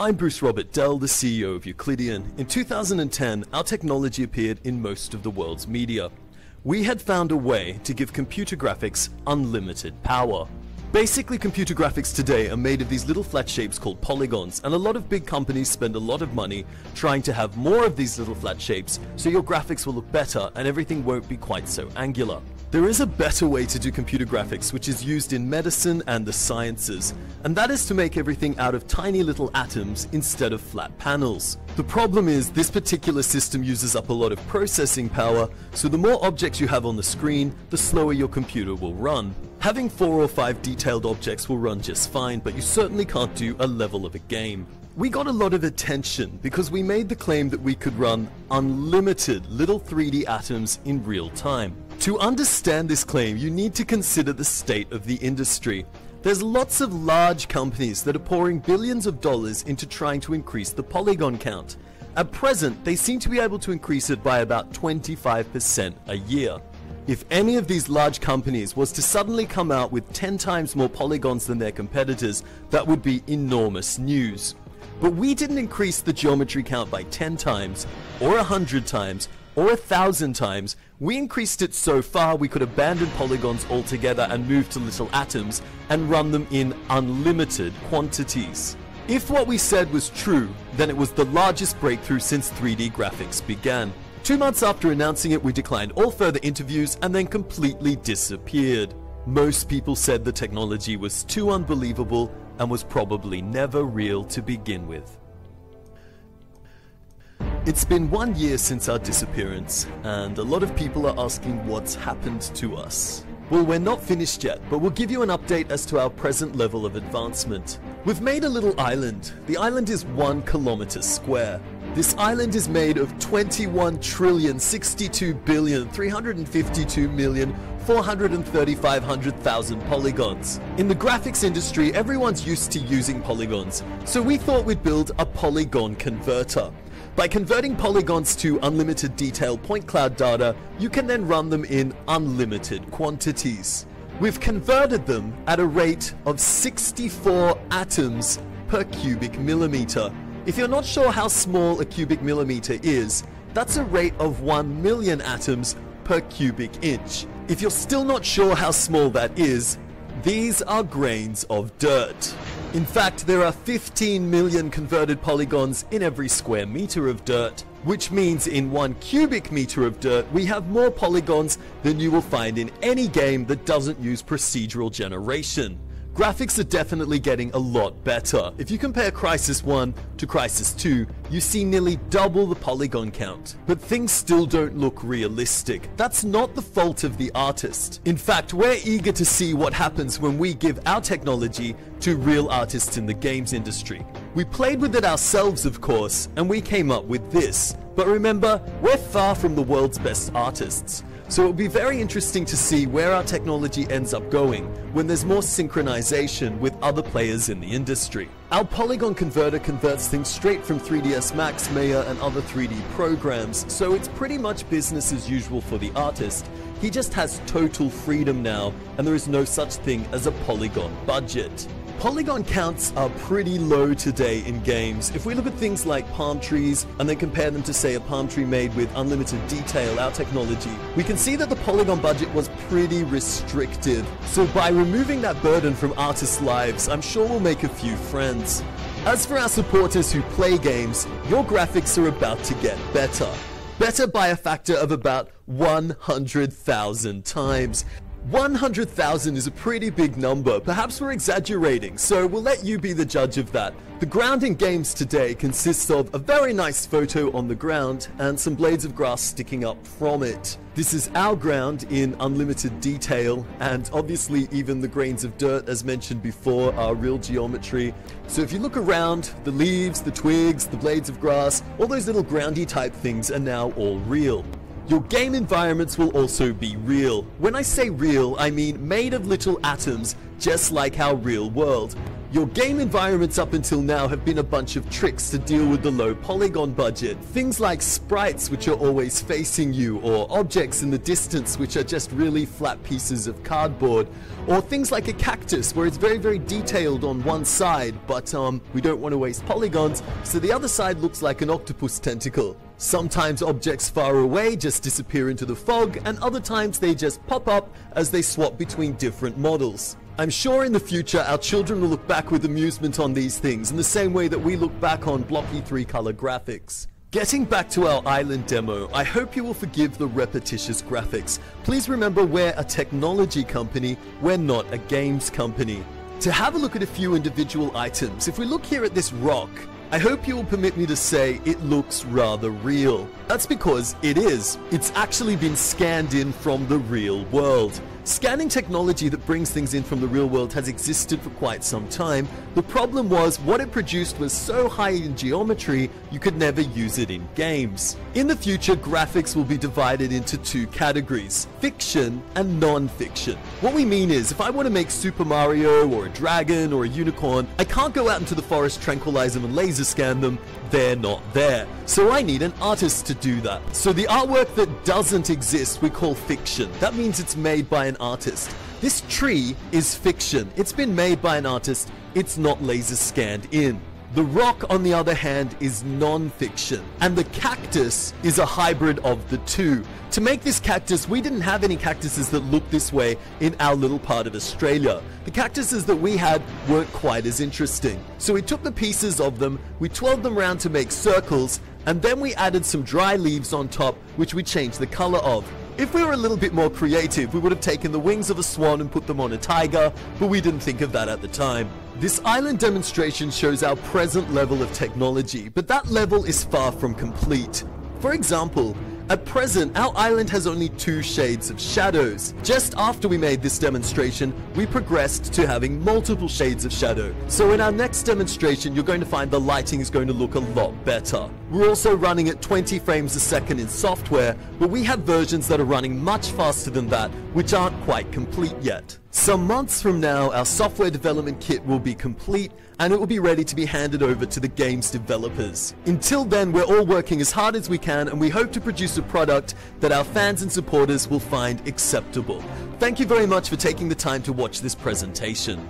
I'm Bruce Robert Dell, the CEO of Euclidean. In 2010, our technology appeared in most of the world's media. We had found a way to give computer graphics unlimited power. Basically, computer graphics today are made of these little flat shapes called polygons, and a lot of big companies spend a lot of money trying to have more of these little flat shapes so your graphics will look better and everything won't be quite so angular. There is a better way to do computer graphics which is used in medicine and the sciences, and that is to make everything out of tiny little atoms instead of flat panels. The problem is this particular system uses up a lot of processing power, so the more objects you have on the screen, the slower your computer will run. Having 4 or 5 detailed objects will run just fine, but you certainly can't do a level of a game. We got a lot of attention because we made the claim that we could run unlimited little 3D atoms in real time. To understand this claim, you need to consider the state of the industry. There's lots of large companies that are pouring billions of dollars into trying to increase the polygon count. At present, they seem to be able to increase it by about 25% a year. If any of these large companies was to suddenly come out with 10 times more polygons than their competitors, that would be enormous news. But we didn't increase the geometry count by 10 times, or 100 times, or 1,000 times. We increased it so far we could abandon polygons altogether and move to little atoms and run them in unlimited quantities. If what we said was true, then it was the largest breakthrough since 3D graphics began. 2 months after announcing it, we declined all further interviews and then completely disappeared. Most people said the technology was too unbelievable and was probably never real to begin with. It's been 1 year since our disappearance, and a lot of people are asking what's happened to us. Well, we're not finished yet, but we'll give you an update as to our present level of advancement. We've made a little island. The island is 1 kilometer square. This island is made of 21,62,352,435,000 polygons. In the graphics industry, everyone's used to using polygons, so we thought we'd build a polygon converter. By converting polygons to unlimited detail point cloud data, you can then run them in unlimited quantities. We've converted them at a rate of 64 atoms per cubic millimeter. If you're not sure how small a cubic millimeter is, that's a rate of 1 million atoms per cubic inch. If you're still not sure how small that is, these are grains of dirt. In fact, there are 15 million converted polygons in every square meter of dirt, which means in 1 cubic meter of dirt, we have more polygons than you will find in any game that doesn't use procedural generation. Graphics are definitely getting a lot better. If you compare Crysis 1 to Crysis 2, you see nearly double the polygon count. But things still don't look realistic. That's not the fault of the artist. In fact, we're eager to see what happens when we give our technology to real artists in the games industry. We played with it ourselves, of course, and we came up with this. But remember, we're far from the world's best artists. So it'll be very interesting to see where our technology ends up going when there's more synchronization with other players in the industry. Our polygon converter converts things straight from 3ds Max, Maya, and other 3D programs, so it's pretty much business as usual for the artist. He just has total freedom now, and there is no such thing as a polygon budget. Polygon counts are pretty low today in games. If we look at things like palm trees and then compare them to, say, a palm tree made with unlimited detail, our technology, we can see that the polygon budget was pretty restricted. So by removing that burden from artists' lives, I'm sure we'll make a few friends. As for our supporters who play games, your graphics are about to get better. Better by a factor of about 100,000 times. 100,000 is a pretty big number. Perhaps we're exaggerating, so we'll let you be the judge of that. The ground in games today consists of a very nice photo on the ground and some blades of grass sticking up from it. This is our ground in unlimited detail, and obviously even the grains of dirt, as mentioned before, are real geometry. So if you look around, the leaves, the twigs, the blades of grass, all those little groundy type things are now all real. Your game environments will also be real. When I say real, I mean made of little atoms, just like our real world. Your game environments up until now have been a bunch of tricks to deal with the low polygon budget. Things like sprites which are always facing you, or objects in the distance which are just really flat pieces of cardboard, or things like a cactus where it's very detailed on one side, but we don't want to waste polygons, so the other side looks like an octopus tentacle. Sometimes objects far away just disappear into the fog, and other times they just pop up as they swap between different models. I'm sure in the future our children will look back with amusement on these things in the same way that we look back on blocky 3-color graphics. Getting back to our island demo, I hope you will forgive the repetitious graphics. Please remember we're a technology company, we're not a games company. To have a look at a few individual items, if we look here at this rock, I hope you will permit me to say it looks rather real. That's because it is. It's actually been scanned in from the real world. Scanning technology that brings things in from the real world has existed for quite some time. The problem was what it produced was so high in geometry you could never use it in games. In the future, graphics will be divided into two categories: fiction and non-fiction. What we mean is, if I want to make Super Mario or a dragon or a unicorn, I can't go out into the forest, tranquilize them and laser scan them. They're not there. So I need an artist to do that. So the artwork that doesn't exist we call fiction. That means it's made by an artist. This tree is fiction. It's been made by an artist. It's not laser scanned in. The rock, on the other hand, is non-fiction, and the cactus is a hybrid of the two. To make this cactus, we didn't have any cactuses that looked this way in our little part of Australia. The cactuses that we had weren't quite as interesting. So we took the pieces of them, we twirled them around to make circles, and then we added some dry leaves on top, which we changed the color of. If we were a little bit more creative, we would have taken the wings of a swan and put them on a tiger, but we didn't think of that at the time. This island demonstration shows our present level of technology, but that level is far from complete. For example, at present, our island has only 2 shades of shadows. Just after we made this demonstration, we progressed to having multiple shades of shadow. So in our next demonstration, you're going to find the lighting is going to look a lot better. We're also running at 20 frames a second in software, but we have versions that are running much faster than that, which aren't quite complete yet. Some months from now, our software development kit will be complete, and it will be ready to be handed over to the game's developers. Until then, we're all working as hard as we can, and we hope to produce a product that our fans and supporters will find acceptable. Thank you very much for taking the time to watch this presentation.